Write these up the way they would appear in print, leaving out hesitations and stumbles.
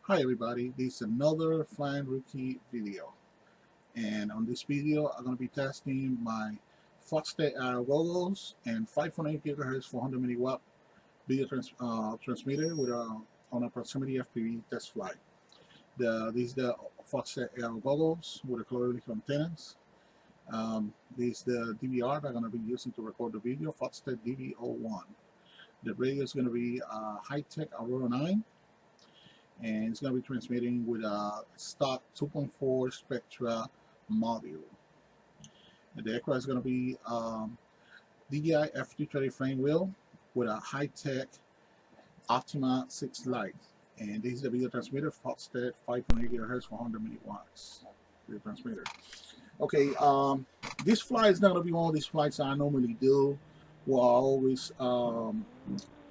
Hi everybody, this is another Flying Rookie video, and on this video I'm going to be testing my Foxtech AIO goggles and 5.8 GHz 400 milliwatt video transmitter with on a Proximity FPV test flight. These are the Foxtech AIO goggles with the cloverleaf antennas. This is the DVR that I'm going to be using to record the video, Foxtech DV01. The radio is going to be high-tech Aurora 9. And it's going to be transmitting with a stock 2.4 Spectra module. And the aircraft is going to be DJI F230 frame wheel with a high-tech Optima 6 light. And this is the video transmitter, Foxtech 5.8 GHz 400 milliwatts video transmitter. Okay, this flight is not going to be one of these flights I normally do, where I always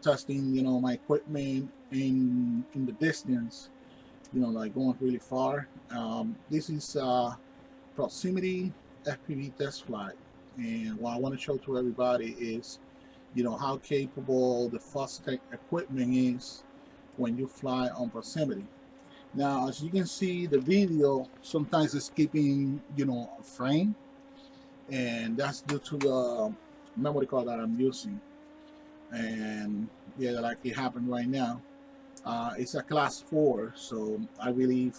testing, my equipment in the distance, like going really far. This is Proximity FPV test flight, and what I want to show to everybody is, how capable the Foxtech equipment is when you fly on Proximity. Now, as you can see, the video sometimes is skipping, a frame, and that's due to the memory card that I'm using. And yeah, like it happened right now. It's a class 4, so I believe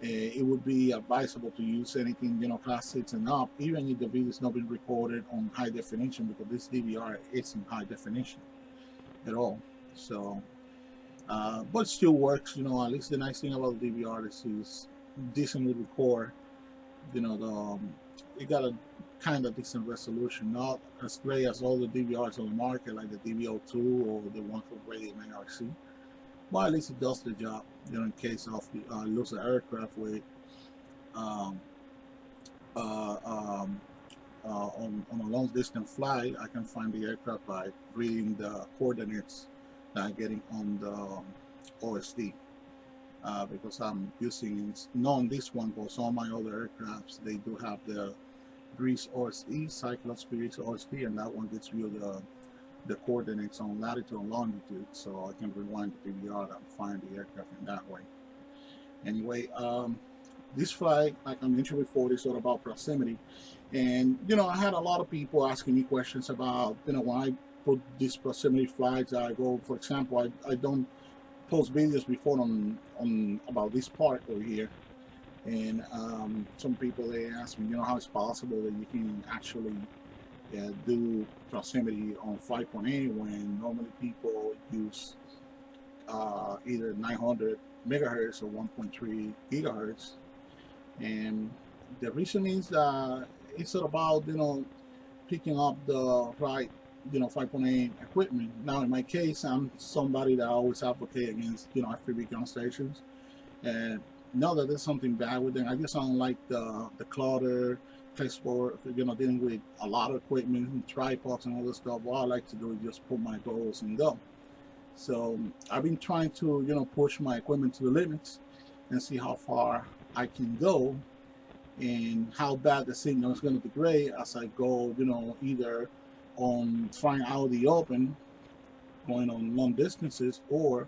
it would be advisable to use anything, class 6 and up, even if the video is not being recorded on high definition, because this DVR isn't high definition at all. So, but still works, at least the nice thing about the DVR is decently record, it got a kind of decent resolution, not as great as all the DVRs on the market, like the DV02 or the one from Radio RC. But at least it does the job, in case of lose an aircraft with on a long distance flight. I can find the aircraft by reading the coordinates that I'm getting on the OSD. Because I'm using, not on this one, but some of my other aircrafts, they do have the Breeze OSD, Cyclops Breeze OSD, and that one gives you the coordinates on latitude and longitude, so I can rewind the DVR and find the aircraft in that way. Anyway, this flight, like I mentioned before, is all about proximity, and I had a lot of people asking me questions about, when I put these proximity flights, I go, for example, I don't post videos before on about this part over here. And some people, they ask me, how it's possible that you can actually do proximity on 5.8 when normally people use either 900 megahertz or 1.3 gigahertz. And the reason is that it's about, picking up the right, 5.8 equipment. Now, in my case, I'm somebody that always advocate against, FPV ground stations. And not that there's something bad with them. I just don't like the clutter, for dealing with a lot of equipment and tripods and all this stuff. What I like to do is just put my goals and go. So I've been trying to push my equipment to the limits and see how far I can go and how bad the signal is going to degrade as I go, either on flying out of the open, going on long distances, or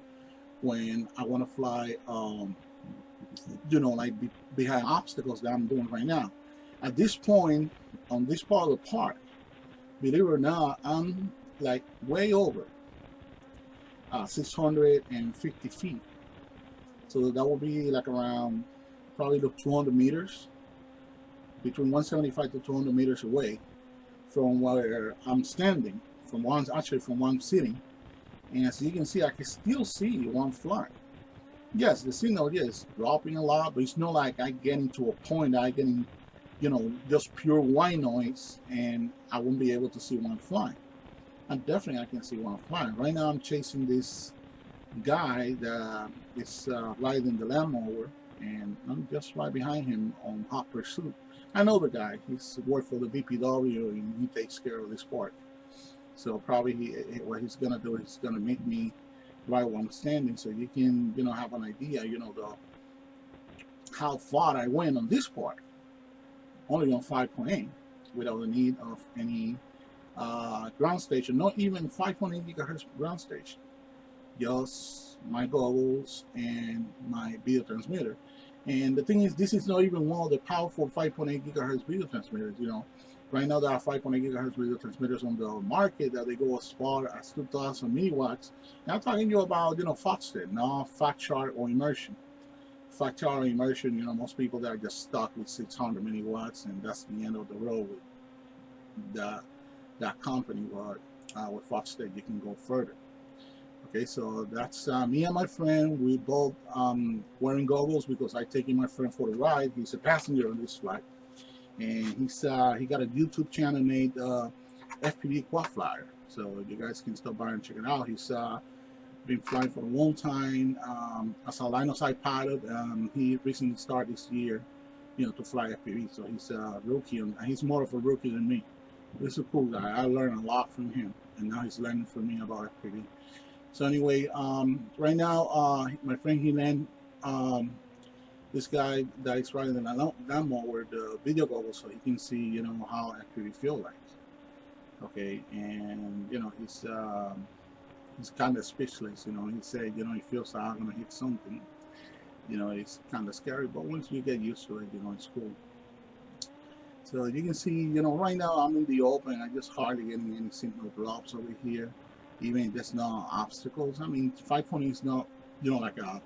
when I want to fly like behind obstacles that I'm doing right now. At this point, on this part of the park, believe it or not, I'm like way over 650 feet. So that will be like around probably 200 meters, between 175 to 200 meters away from where I'm standing, from where I'm sitting. And as you can see, I can still see one fly. Yes, the signal is dropping a lot, but it's not like I getting to a point that I getting, just pure white noise and I won't be able to see one flying. And definitely I can see one flying. Right now I'm chasing this guy that is riding the lawnmower, and I'm just right behind him on hot pursuit. I know the guy. He's worked for the DPW and he takes care of this park. So probably what he's gonna do is gonna make me right where I'm standing, so you can have an idea, how far I went on this part, only on 5.8, without the need of any ground station, not even 5.8 gigahertz ground station, just my goggles, and my video transmitter. And the thing is, this is not even one of the powerful 5.8 gigahertz video transmitters. You know, right now there are 5.8 gigahertz video transmitters on the market that they go as far as 2,000 milliwatts. And I'm talking to you about, you know, Foxtech, not Fact-Chart or Immersion. Fact-Chart or Immersion, you know, most people that are just stuck with 600 milliwatts, and that's the end of the road with that company. But with Foxtech, you can go further. Okay, so that's me and my friend. We both wearing goggles because I taking my friend for the ride. He's a passenger on this flight, and he got a YouTube channel named FPV Quad Flyer. So you guys can stop by and check it out. He's been flying for a long time as a line of sight pilot. He recently started this year, you know, to fly FPV. So he's a rookie, and he's more of a rookie than me. He's a cool guy. I learned a lot from him, and now he's learning from me about FPV. So anyway, right now, my friend, he lent this guy that is riding the lawnmower the video goggles so he can see, you know, how actually feel like. Okay, and you know, he's kind of speechless. You know, he said, you know, he feels like I'm gonna hit something. You know, it's kind of scary, but once you get used to it, you know, it's cool. So you can see, you know, right now I'm in the open. I just hardly getting any signal drops over here. Even if there's no obstacles. I mean, 5.8 is not, you know, like a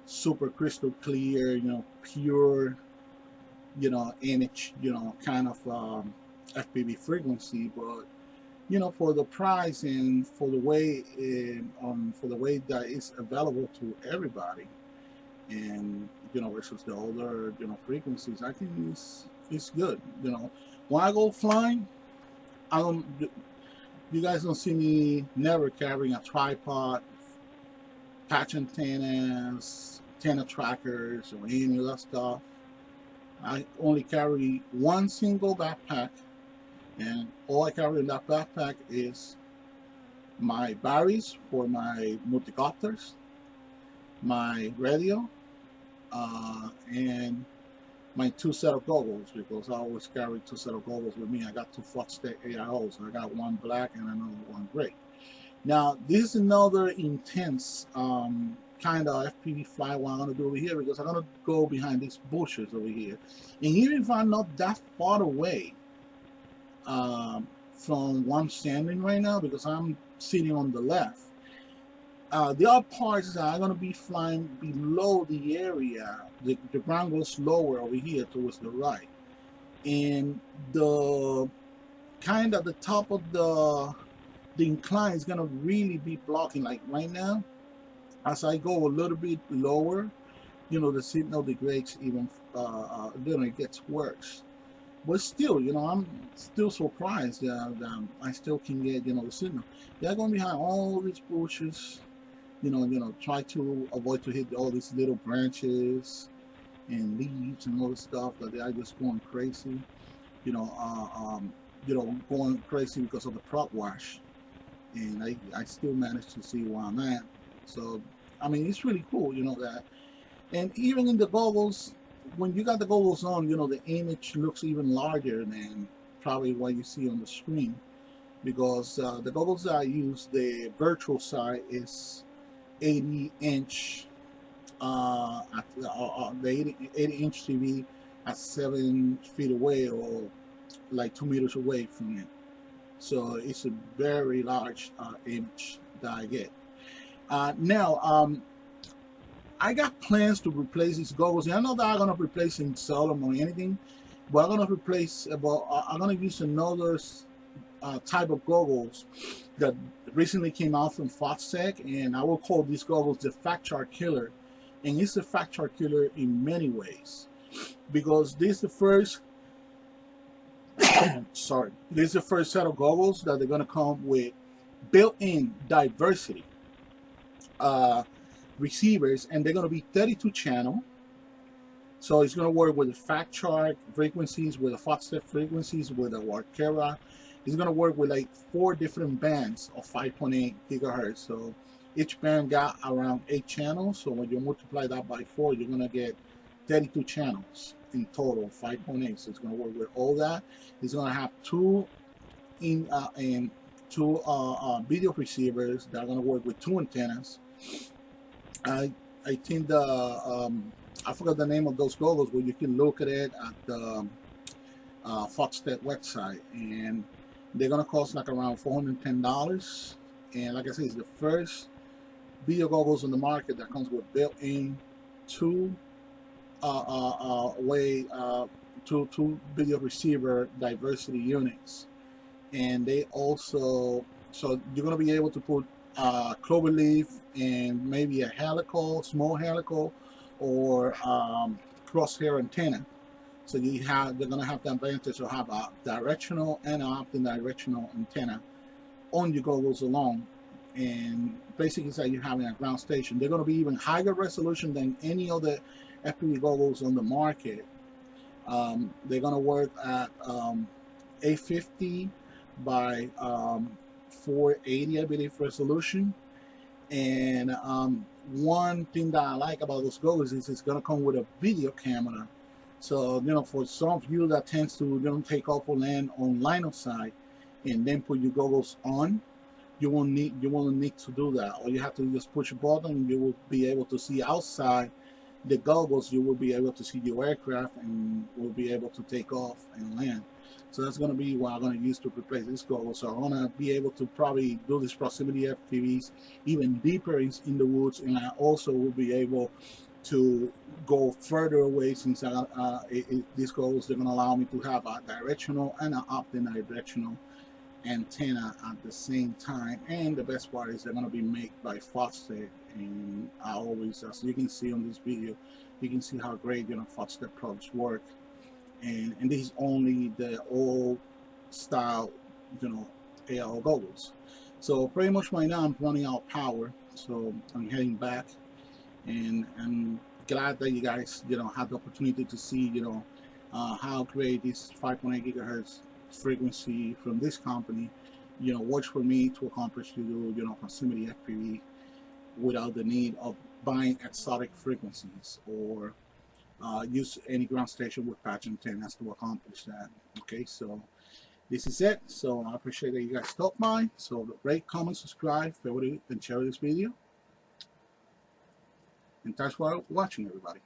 super crystal clear, you know, pure, you know, image, you know, kind of FPV frequency. But you know, for the price and for the way that it's available to everybody, and you know, versus the older, you know, frequencies, I think it's good. You know, when I go flying, I don't. You guys don't see me never carrying a tripod, patch antennas, antenna trackers, or any of that stuff. I only carry one single backpack, and all I carry in that backpack is my batteries for my multicopters, my radio, and my 2 set of goggles, because I always carry 2 set of goggles with me. I got 2 Foxtech AIOs. I got one black and another one gray. Now, this is another intense kind of FPV fly what I'm going to do over here, because I'm going to go behind these bushes over here. And even if I'm not that far away from where I'm standing right now, because I'm sitting on the left, there are parts that I'm going to be flying below the area. The ground goes lower over here towards the right. And the kind of the top of the incline is going to really be blocking. Like right now, as I go a little bit lower, you know, the signal degrades even, you know, it gets worse. But still, you know, I'm still surprised that I still can get, you know, the signal. They're going behind all these bushes. You know, try to avoid to hit all these little branches and leaves and all the stuff that they are just going crazy. You know, going crazy because of the prop wash. And I still managed to see where I'm at. So, I mean, it's really cool, you know, that. And even in the goggles, when you got the goggles on, you know, the image looks even larger than probably what you see on the screen. Because the goggles that I use, the virtual side is 80-inch, the 80-inch TV at 7 feet away, or like 2 meters away from it. So it's a very large image that I get. Now, I got plans to replace these goggles. And I know that I'm gonna replace and sell them or anything, but I'm gonna replace. I'm gonna use another type of goggles that recently came out from Foxtech, and I will call these goggles the Fact-Chart Killer. And it's a Fact-Chart Killer in many ways, because this is the first sorry, this is the first set of goggles that they're going to come with built-in diversity receivers, and they're going to be 32 channel. So it's going to work with the Fact-Chart frequencies, with the Foxtech frequencies, with the Warkera. It's going to work with like 4 different bands of 5.8 gigahertz. So each band got around 8 channels. So when you multiply that by 4, you're going to get 32 channels in total, 5.8. So it's going to work with all that. It's going to have 2 video receivers that are going to work with 2 antennas. I think the I forgot the name of those goggles, but you can look at it at the Foxtech website, and they're gonna cost like around $410. And like I said, it's the first video goggles on the market that comes with built-in two way two video receiver diversity units. And they also, so you're going to be able to put cloverleaf and maybe a helical, small helical, or crosshair antenna. So they're going to have the advantage of have a directional and an omnidirectional antenna on your goggles alone. And basically it's like you're having a ground station. They're going to be even higher resolution than any other FPV goggles on the market. They're going to work at 850 by 480, I believe, resolution. And one thing that I like about those goggles is it's going to come with a video camera. So, you know, for some of you that tends to, you know, take off or land on line of sight and then put your goggles on, you won't need to do that. All you have to just push a button and you will be able to see outside the goggles. You will be able to see your aircraft and will be able to take off and land. So that's going to be what I'm going to use to replace this goggle. So I'm going to be able to probably do this proximity FPVs even deeper in the woods, and I also will be able to go further away, since these goggles, they're going to allow me to have a directional and an omnidirectional antenna at the same time. And the best part is they're going to be made by Foxtech, and I always, as you can see on this video, you can see how great, you know, Foxtech products work. And this is only the old style, you know, AIO goggles. So pretty much right now I'm running out of power, so I'm heading back, and I'm glad that you guys, you know, had the opportunity to see, you know, how great this 5.8 gigahertz frequency from this company, you know, works for me to accomplish to do, you know, proximity FPV without the need of buying exotic frequencies or use any ground station with patch antennas to accomplish that. Okay, so this is it. So I appreciate that you guys stopped by. So rate, comment, subscribe, favorite, and share this video. And thanks for watching, everybody.